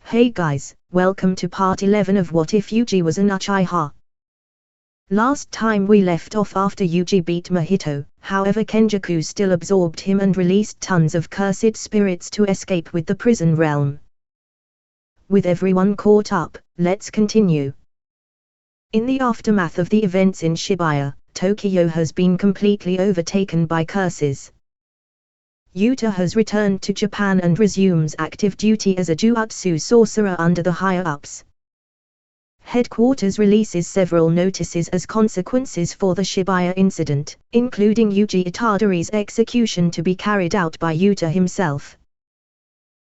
Hey guys, welcome to part 11 of What If Yuji Was an Uchiha. Last time we left off after Yuji beat Mahito, however Kenjaku still absorbed him and released tons of cursed spirits to escape with the prison realm. With everyone caught up, let's continue. In the aftermath of the events in Shibuya, Tokyo has been completely overtaken by curses. Yuta has returned to Japan and resumes active duty as a Jutsu sorcerer under the higher-ups. Headquarters releases several notices as consequences for the Shibuya incident, including Yuji Itadori's execution to be carried out by Yuta himself.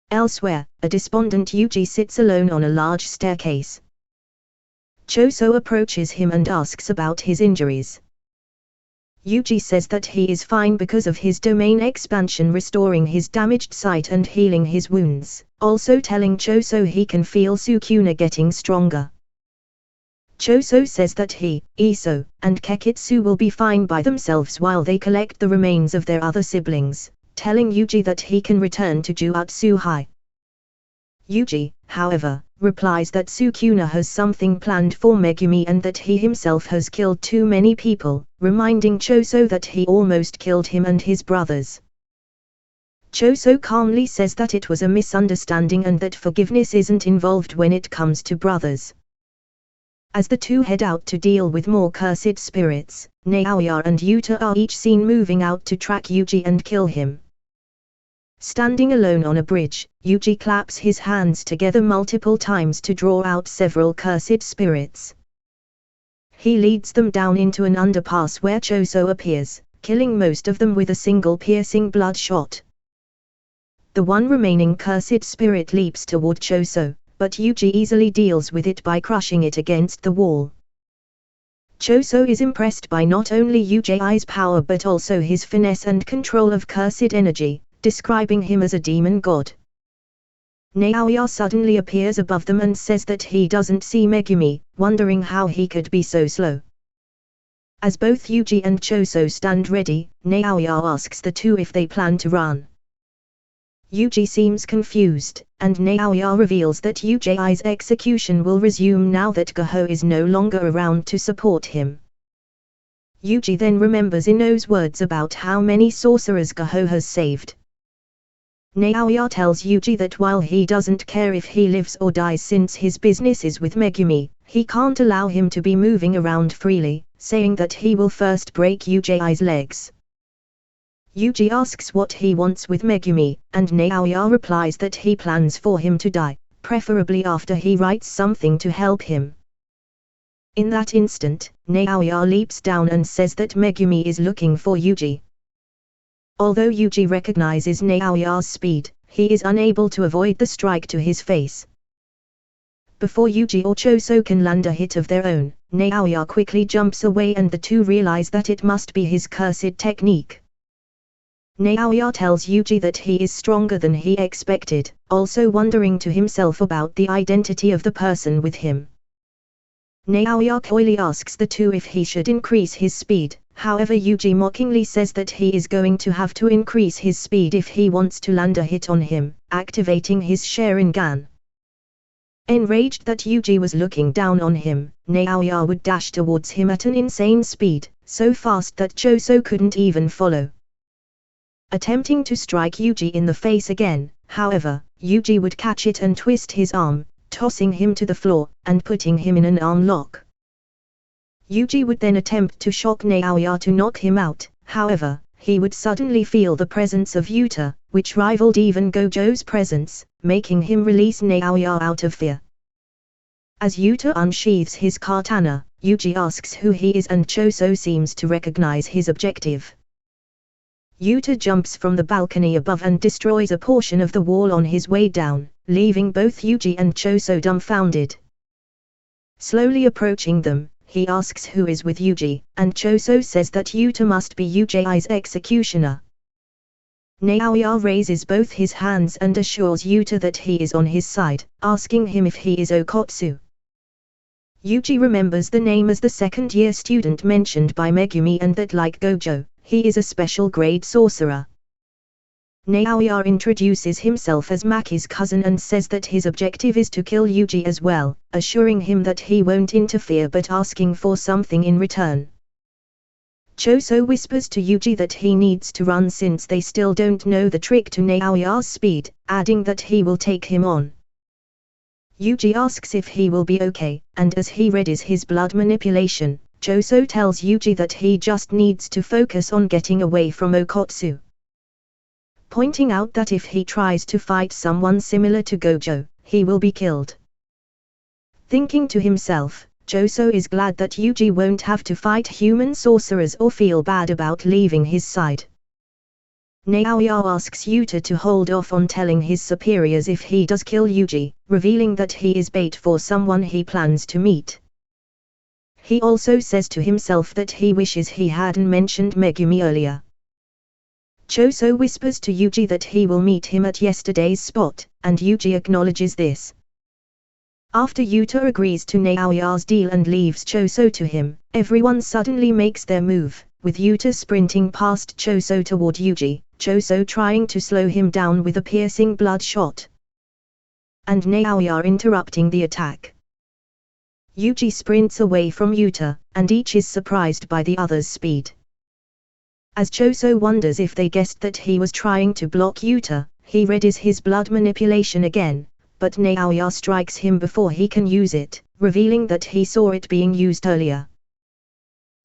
Elsewhere, a despondent Yuji sits alone on a large staircase. Choso approaches him and asks about his injuries. Yuji says that he is fine because of his domain expansion restoring his damaged sight and healing his wounds, also telling Choso he can feel Sukuna getting stronger. Choso says that he, Iso, and Kekitsu will be fine by themselves while they collect the remains of their other siblings, telling Yuji that he can return to Jutsu High. Yuji, however, replies that Sukuna has something planned for Megumi and that he himself has killed too many people, reminding Choso that he almost killed him and his brothers. Choso calmly says that it was a misunderstanding and that forgiveness isn't involved when it comes to brothers. As the two head out to deal with more cursed spirits, Naoya and Yuta are each seen moving out to track Yuji and kill him. Standing alone on a bridge, Yuji claps his hands together multiple times to draw out several cursed spirits. He leads them down into an underpass where Choso appears, killing most of them with a single piercing blood shot. The one remaining cursed spirit leaps toward Choso, but Yuji easily deals with it by crushing it against the wall. Choso is impressed by not only Yuji's power but also his finesse and control of cursed energy, describing him as a demon god. Naoya suddenly appears above them and says that he doesn't see Megumi, wondering how he could be so slow. As both Yuji and Choso stand ready, Naoya asks the two if they plan to run. Yuji seems confused, and Naoya reveals that Yuji's execution will resume now that Goho is no longer around to support him. Yuji then remembers Ino's words about how many sorcerers Goho has saved. Naoya tells Yuji that while he doesn't care if he lives or dies since his business is with Megumi, he can't allow him to be moving around freely, saying that he will first break Yuji's legs. Yuji asks what he wants with Megumi, and Naoya replies that he plans for him to die, preferably after he writes something to help him. In that instant, Naoya leaps down and says that Megumi is looking for Yuji. Although Yuji recognizes Naoya's speed, he is unable to avoid the strike to his face. Before Yuji or Choso can land a hit of their own, Naoya quickly jumps away and the two realize that it must be his cursed technique. Naoya tells Yuji that he is stronger than he expected, also wondering to himself about the identity of the person with him. Naoya coyly asks the two if he should increase his speed, however Yuji mockingly says that he is going to have to increase his speed if he wants to land a hit on him, activating his Sharingan. Enraged that Yuji was looking down on him, Naoya would dash towards him at an insane speed, so fast that Choso couldn't even follow. Attempting to strike Yuji in the face again, however, Yuji would catch it and twist his arm, tossing him to the floor, and putting him in an arm lock. Yuji would then attempt to shock Naoya to knock him out, however, he would suddenly feel the presence of Yuta, which rivaled even Gojo's presence, making him release Naoya out of fear. As Yuta unsheathes his katana, Yuji asks who he is and Choso seems to recognize his objective. Yuta jumps from the balcony above and destroys a portion of the wall on his way down, leaving both Yuji and Choso dumbfounded. Slowly approaching them, he asks who is with Yuji, and Choso says that Yuta must be Yuji's executioner. Naoya raises both his hands and assures Yuta that he is on his side, asking him if he is Okotsu. Yuji remembers the name as the second-year student mentioned by Megumi and that like Gojo, he is a special grade sorcerer. Naoya introduces himself as Maki's cousin and says that his objective is to kill Yuji as well, assuring him that he won't interfere but asking for something in return. Choso whispers to Yuji that he needs to run since they still don't know the trick to Naoya's speed, adding that he will take him on. Yuji asks if he will be okay, and as he readies his blood manipulation, Choso tells Yuji that he just needs to focus on getting away from Okotsu, pointing out that if he tries to fight someone similar to Gojo, he will be killed. Thinking to himself, Choso is glad that Yuji won't have to fight human sorcerers or feel bad about leaving his side. Naoya asks Yuta to hold off on telling his superiors if he does kill Yuji, revealing that he is bait for someone he plans to meet. He also says to himself that he wishes he hadn't mentioned Megumi earlier. Choso whispers to Yuji that he will meet him at yesterday's spot, and Yuji acknowledges this. After Yuta agrees to Naoya's deal and leaves Choso to him, everyone suddenly makes their move, with Yuta sprinting past Choso toward Yuji, Choso trying to slow him down with a piercing blood shot, and Naoya interrupting the attack. Yuji sprints away from Yuta, and each is surprised by the other's speed. As Choso wonders if they guessed that he was trying to block Yuta, he readies his blood manipulation again, but Naoya strikes him before he can use it, revealing that he saw it being used earlier.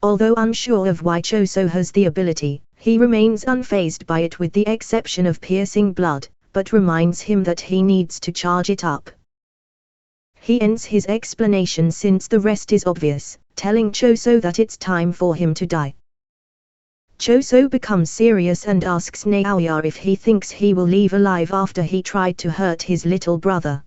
Although unsure of why Choso has the ability, he remains unfazed by it with the exception of piercing blood, but reminds him that he needs to charge it up. He ends his explanation since the rest is obvious, telling Choso that it's time for him to die. Choso becomes serious and asks Naoya if he thinks he will leave alive after he tried to hurt his little brother.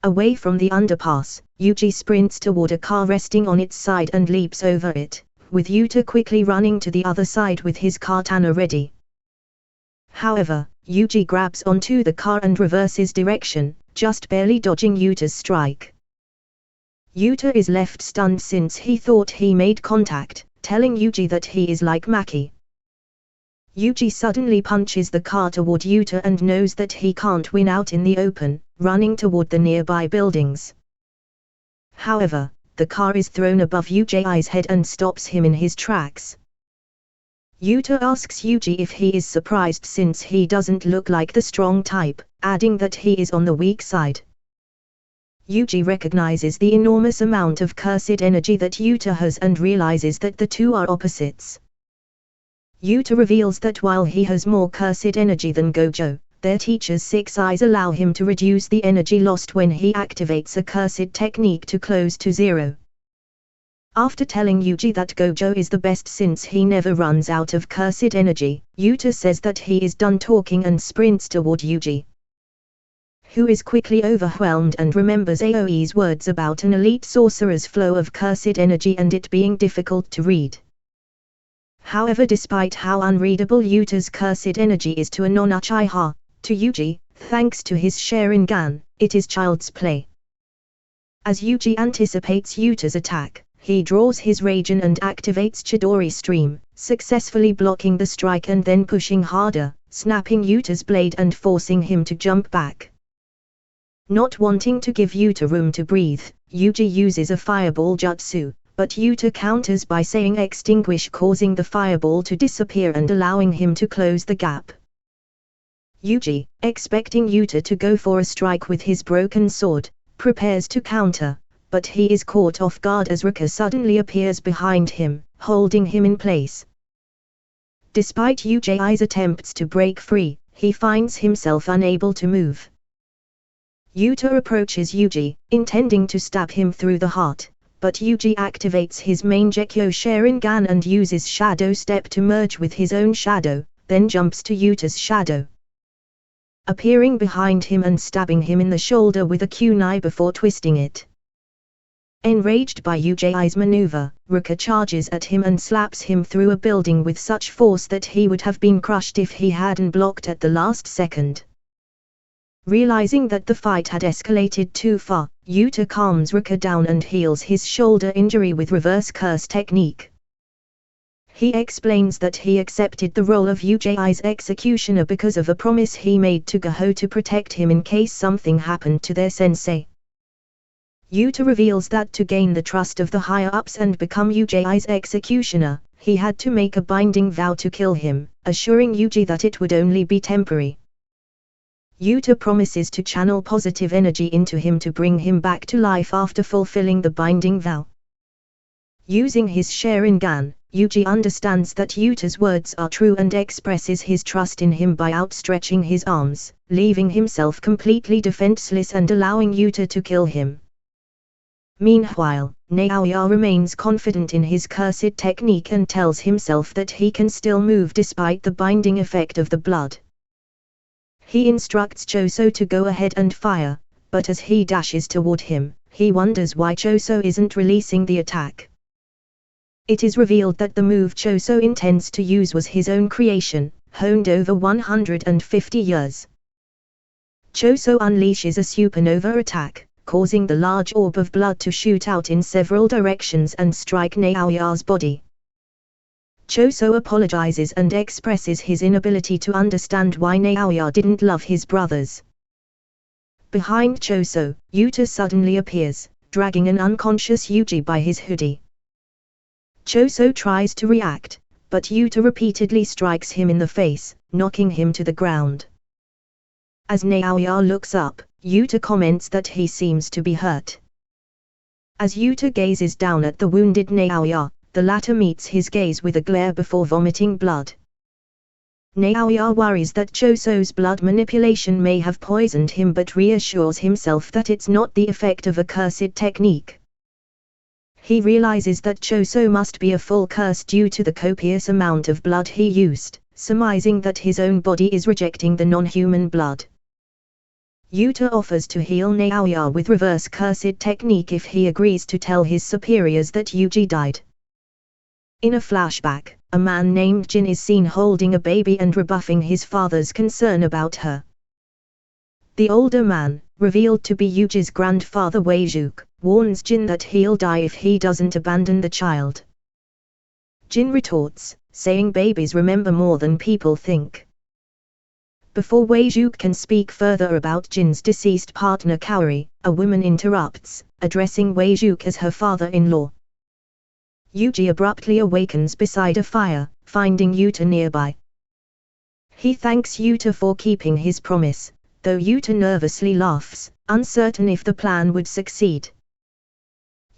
Away from the underpass, Yuji sprints toward a car resting on its side and leaps over it, with Yuta quickly running to the other side with his katana ready. However, Yuji grabs onto the car and reverses direction, just barely dodging Yuta's strike. Yuta is left stunned since he thought he made contact, telling Yuji that he is like Maki. Yuji suddenly punches the car toward Yuta and knows that he can't win out in the open, running toward the nearby buildings. However, the car is thrown above Yuji's head and stops him in his tracks. Yuta asks Yuji if he is surprised since he doesn't look like the strong type, adding that he is on the weak side. Yuji recognizes the enormous amount of cursed energy that Yuta has and realizes that the two are opposites. Yuta reveals that while he has more cursed energy than Gojo, their teacher's 6 eyes allow him to reduce the energy lost when he activates a cursed technique to close to zero. After telling Yuji that Gojo is the best since he never runs out of cursed energy, Yuta says that he is done talking and sprints toward Yuji, who is quickly overwhelmed and remembers Aoi's words about an elite sorcerer's flow of cursed energy and it being difficult to read. However, despite how unreadable Yuta's cursed energy is to a non-Uchiha, to Yuji, thanks to his Sharingan, it is child's play. As Yuji anticipates Yuta's attack, he draws his Raijin and activates Chidori Stream, successfully blocking the strike and then pushing harder, snapping Yuta's blade and forcing him to jump back. Not wanting to give Yuta room to breathe, Yuji uses a fireball jutsu, but Yuta counters by saying extinguish, causing the fireball to disappear and allowing him to close the gap. Yuji, expecting Yuta to go for a strike with his broken sword, prepares to counter, but he is caught off guard as Ruka suddenly appears behind him, holding him in place. Despite Yuji's attempts to break free, he finds himself unable to move. Yuta approaches Yuji, intending to stab him through the heart, but Yuji activates his main Gekyo Sharingan and uses Shadow Step to merge with his own shadow, then jumps to Yuta's shadow, appearing behind him and stabbing him in the shoulder with a kunai before twisting it. Enraged by Yuji's maneuver, Ruka charges at him and slaps him through a building with such force that he would have been crushed if he hadn't blocked at the last second. Realizing that the fight had escalated too far, Yuta calms Ruka down and heals his shoulder injury with reverse curse technique. He explains that he accepted the role of Uchiha's executioner because of a promise he made to Goho to protect him in case something happened to their sensei. Yuta reveals that to gain the trust of the higher-ups and become Uchiha's executioner, he had to make a binding vow to kill him, assuring Yuji that it would only be temporary. Yuta promises to channel positive energy into him to bring him back to life after fulfilling the binding vow. Using his Sharingan, Yuji understands that Yuta's words are true and expresses his trust in him by outstretching his arms, leaving himself completely defenseless and allowing Yuta to kill him. Meanwhile, Naoya remains confident in his cursed technique and tells himself that he can still move despite the binding effect of the blood. He instructs Choso to go ahead and fire, but as he dashes toward him, he wonders why Choso isn't releasing the attack. It is revealed that the move Choso intends to use was his own creation, honed over 150 years. Choso unleashes a supernova attack, causing the large orb of blood to shoot out in several directions and strike Naoya's body. Choso apologizes and expresses his inability to understand why Naoya didn't love his brothers. Behind Choso, Yuta suddenly appears, dragging an unconscious Yuji by his hoodie. Choso tries to react, but Yuta repeatedly strikes him in the face, knocking him to the ground. As Naoya looks up, Yuta comments that he seems to be hurt. As Yuta gazes down at the wounded Naoya, the latter meets his gaze with a glare before vomiting blood. Naoya worries that Choso's blood manipulation may have poisoned him but reassures himself that it's not the effect of a cursed technique. He realizes that Choso must be a full curse due to the copious amount of blood he used, surmising that his own body is rejecting the non-human blood. Yuta offers to heal Naoya with reverse cursed technique if he agrees to tell his superiors that Yuji died. In a flashback, a man named Jin is seen holding a baby and rebuffing his father's concern about her. The older man, revealed to be Yuji's grandfather Weijuk, warns Jin that he'll die if he doesn't abandon the child. Jin retorts, saying babies remember more than people think. Before Weijuk can speak further about Jin's deceased partner Kaori, a woman interrupts, addressing Weijuk as her father-in-law. Yuji abruptly awakens beside a fire, finding Yuta nearby. He thanks Yuta for keeping his promise, though Yuta nervously laughs, uncertain if the plan would succeed.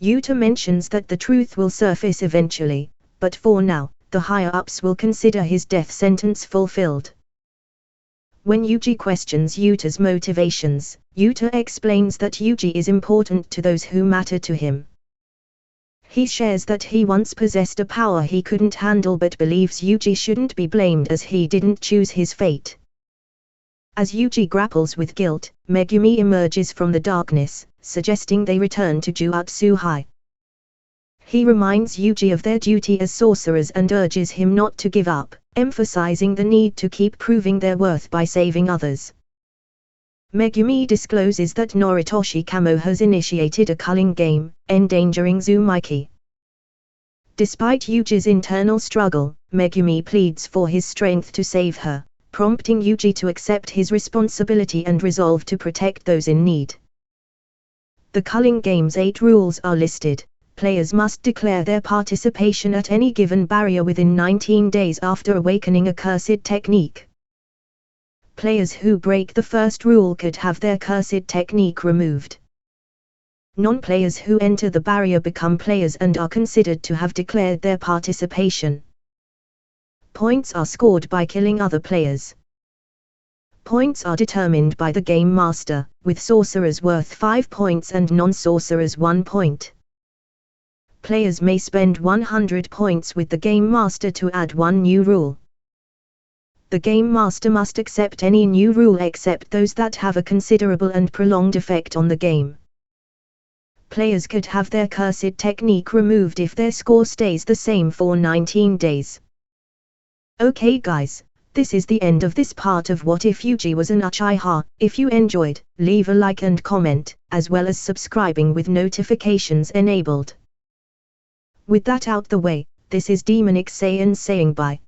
Yuta mentions that the truth will surface eventually, but for now, the higher-ups will consider his death sentence fulfilled. When Yuji questions Yuta's motivations, Yuta explains that Yuji is important to those who matter to him. He shares that he once possessed a power he couldn't handle but believes Yuji shouldn't be blamed as he didn't choose his fate. As Yuji grapples with guilt, Megumi emerges from the darkness, suggesting they return to Juatsu High. He reminds Yuji of their duty as sorcerers and urges him not to give up, emphasizing the need to keep proving their worth by saving others. Megumi discloses that Noritoshi Kamo has initiated a culling game, endangering Tsumaiki. Despite Yuji's internal struggle, Megumi pleads for his strength to save her, prompting Yuji to accept his responsibility and resolve to protect those in need. The culling game's 8 rules are listed. Players must declare their participation at any given barrier within 19 days after awakening a cursed technique. Players who break the first rule could have their cursed technique removed. Non-players who enter the barrier become players and are considered to have declared their participation. Points are scored by killing other players. Points are determined by the game master, with sorcerers worth 5 points and non-sorcerers 1 point. Players may spend 100 points with the game master to add 1 new rule. The game master must accept any new rule except those that have a considerable and prolonged effect on the game. Players could have their cursed technique removed if their score stays the same for 19 days. Okay guys, this is the end of this part of What If Yuji Was an Uchiha. If you enjoyed, leave a like and comment, as well as subscribing with notifications enabled. With that out the way, This is demonic Saiyan saying bye.